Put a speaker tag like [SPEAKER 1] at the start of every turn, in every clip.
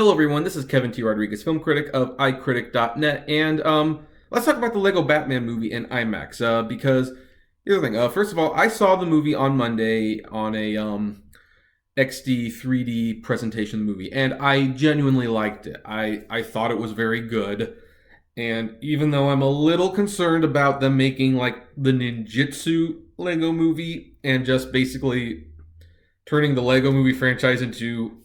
[SPEAKER 1] Hello, everyone. This is Kevin T. Rodriguez, film critic of iCritic.net, and let's talk about the Lego Batman movie in IMAX. Because here's the thing. First of all, I saw the movie on Monday on a XD 3D presentation of the movie, and I genuinely liked it. I thought it was very good, and even though I'm a little concerned about them making like the ninjutsu Lego movie and just basically turning the Lego movie franchise into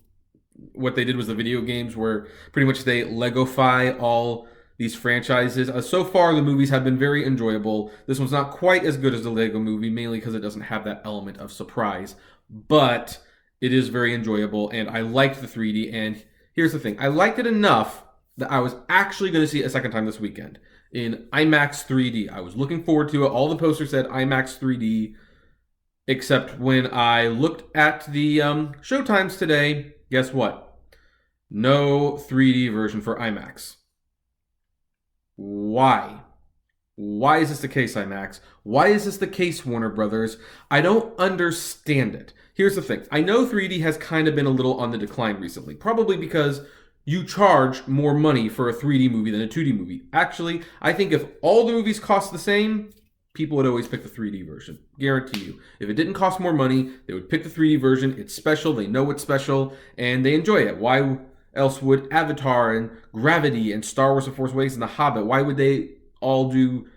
[SPEAKER 1] what they did was the video games where pretty much they Legofy all these franchises. So far, the movies have been very enjoyable. This one's not quite as good as the Lego movie, mainly because it doesn't have that element of surprise, but it is very enjoyable, and I liked the 3D. And here's the thing, I liked it enough that I was actually going to see it a second time this weekend in IMAX 3D. I was looking forward to it. All the posters said IMAX 3D, except when I looked at the showtimes today, guess what? No 3D version for IMAX. Why? Why is this the case, IMAX? Why is this the case, Warner Brothers? I don't understand it. Here's the thing. I know 3D has kind of been a little on the decline recently, probably because you charge more money for a 3D movie than a 2D movie. Actually, I think if all the movies cost the same, people would always pick the 3D version. Guarantee you. If it didn't cost more money, they would pick the 3D version. It's special. They know it's special, and they enjoy it. Why else would Avatar and Gravity and Star Wars: The Force Awakens and The Hobbit, why would they all do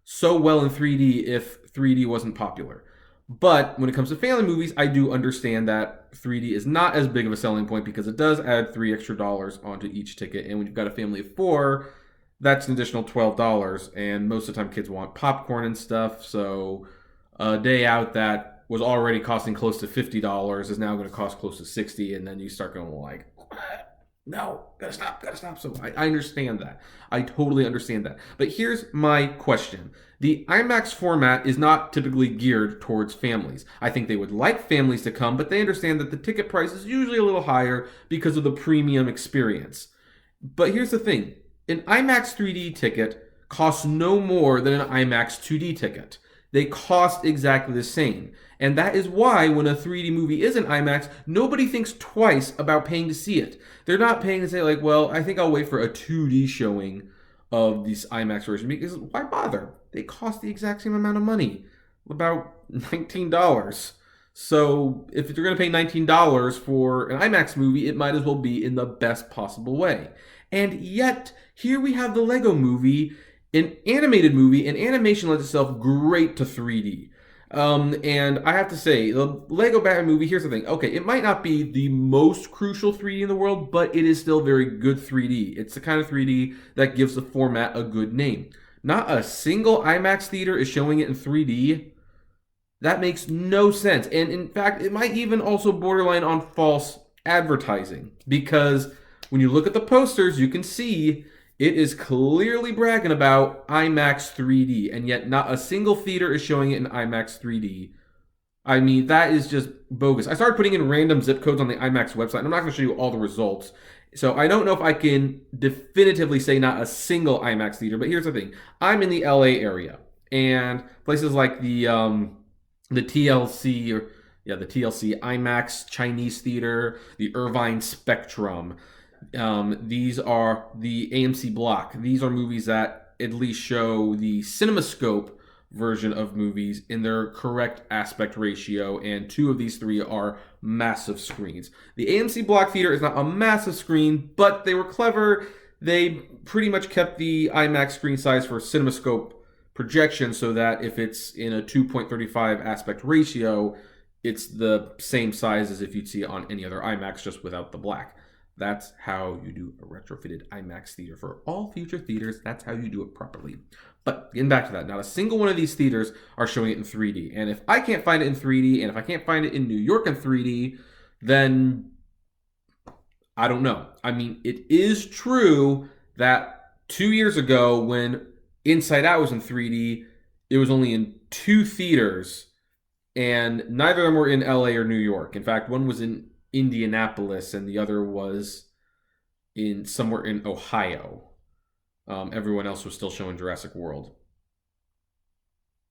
[SPEAKER 1] so well in 3D if 3D wasn't popular? But when it comes to family movies, I do understand that 3D is not as big of a selling point because it does add $3 extra onto each ticket. And when you've got a family of four, that's an additional $12. And most of the time kids want popcorn and stuff. So a day out that was already costing close to $50 is now going to cost close to $60. And then you start going like, no, gotta stop. So I understand that. I totally understand that. But here's my question. The IMAX format is not typically geared towards families. I think they would like families to come, but they understand that the ticket price is usually a little higher because of the premium experience. But here's the thing. An IMAX 3D ticket costs no more than an IMAX 2D ticket. They cost exactly the same. And that is why when a 3D movie is in IMAX, nobody thinks twice about paying to see it. They're not paying to say like, well, I think I'll wait for a 2D showing of this IMAX version, because why bother? They cost the exact same amount of money, about $19. So if you're going to pay $19 for an IMAX movie, it might as well be in the best possible way. And yet, here we have the Lego movie, an animated movie, and animation lends itself great to 3D. And I have to say, the Lego Batman movie, here's the thing. Okay, it might not be the most crucial 3D in the world, but it is still very good 3D. It's the kind of 3D that gives the format a good name. Not a single IMAX theater is showing it in 3D. That makes no sense. And in fact, it might even also borderline on false advertising. Because when you look at the posters, you can see it is clearly bragging about IMAX 3D, and yet not a single theater is showing it in IMAX 3D. I mean, that is just bogus. I started putting in random zip codes on the IMAX website, and I'm not going to show you all the results. So I don't know if I can definitively say not a single IMAX theater, but here's the thing. I'm in the LA area, and places like the TLC, the TLC IMAX Chinese Theater, the Irvine Spectrum. These are the AMC block. These are movies that at least show the CinemaScope version of movies in their correct aspect ratio, and two of these three are massive screens. The AMC block theater is not a massive screen, but they were clever. They pretty much kept the IMAX screen size for CinemaScope projection so that if it's in a 2.35 aspect ratio, it's the same size as if you'd see it on any other IMAX, just without the black. That's how you do a retrofitted IMAX theater. For all future theaters, that's how you do it properly. But getting back to that, not a single one of these theaters are showing it in 3D. And if I can't find it in 3D, and if I can't find it in New York in 3D, then I don't know. I mean, it is true that 2 years ago when Inside Out was in 3D, it was only in 2 theaters, and neither of them were in LA or New York. In fact, one was in Indianapolis, and the other was in somewhere in Ohio. Everyone else was still showing Jurassic World.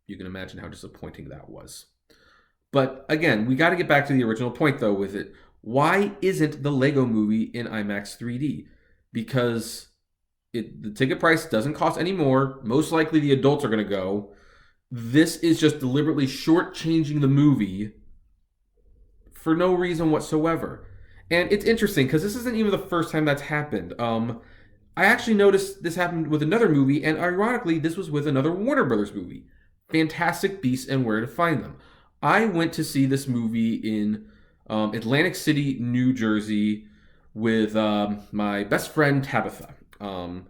[SPEAKER 1] You can imagine how disappointing that was. But again, we got to get back to the original point, though, with it. Why isn't the Lego Movie in IMAX 3D? Because the ticket price doesn't cost any more. Most likely the adults are going to go. This is just deliberately shortchanging the movie for no reason whatsoever. And it's interesting because this isn't even the first time that's happened. I actually noticed this happened with another movie, and ironically, this was with another Warner Brothers movie, Fantastic Beasts and Where to Find Them. I went to see this movie in Atlantic City, New Jersey, with my best friend Tabitha. And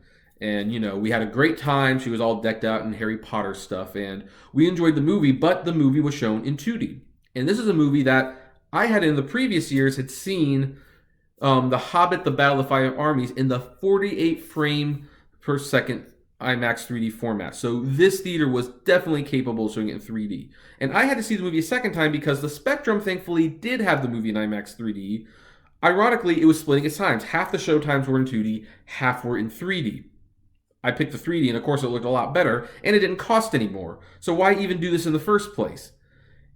[SPEAKER 1] we had a great time. She was all decked out in Harry Potter stuff, and we enjoyed the movie. But the movie was shown in 2D, and this is a movie that I had in the previous years had seen The Hobbit: The Battle of the Five Armies in the 48 frame per second IMAX 3D format. So this theater was definitely capable of showing it in 3D. And I had to see the movie a second time because the Spectrum thankfully did have the movie in IMAX 3D. Ironically, it was splitting its times. Half the show times were in 2D, half were in 3D. I picked the 3D, and of course it looked a lot better, and it didn't cost any more. So why even do this in the first place?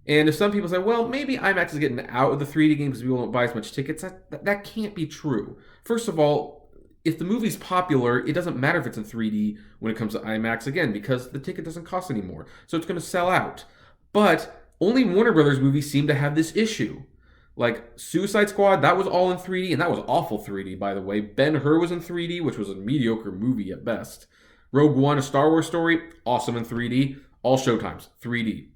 [SPEAKER 1] And if some people say, well, maybe IMAX is getting out of the 3D game because people don't buy as much tickets, that can't be true. First of all, if the movie's popular, it doesn't matter if it's in 3D when it comes to IMAX, again, because the ticket doesn't cost anymore. So it's going to sell out. But only Warner Brothers movies seem to have this issue. Like Suicide Squad, that was all in 3D, and that was awful 3D, by the way. Ben-Hur was in 3D, which was a mediocre movie at best. Rogue One, a Star Wars story, awesome in 3D. All showtimes, 3D.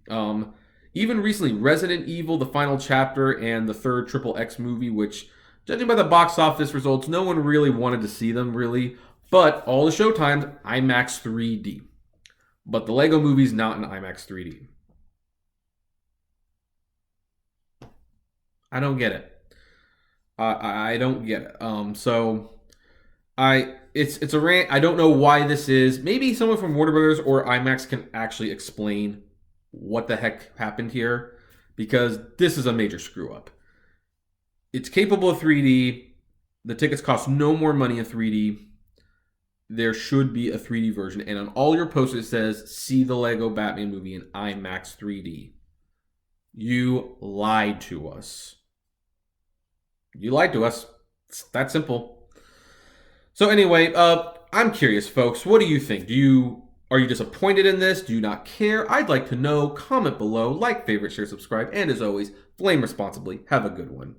[SPEAKER 1] Even recently, Resident Evil, the final chapter, and the third Triple X movie, which, judging by the box office results, no one really wanted to see them, really. But all the showtimes, IMAX 3D. But the Lego movie's not in IMAX 3D. I don't get it. I don't get it. It's a rant. I don't know why this is. Maybe someone from Warner Brothers or IMAX can actually explain what the heck happened here, because this is a major screw up. It's capable of 3D. The tickets cost no more money in 3D. There should be a 3D version, and on all your posters it says, see the Lego Batman movie in IMAX 3D. You lied to us. You lied to us. It's that simple. So anyway, I'm curious, folks. What do you think? Are you disappointed in this? Do you not care? I'd like to know. Comment below, like, favorite, share, subscribe, and as always, flame responsibly. Have a good one.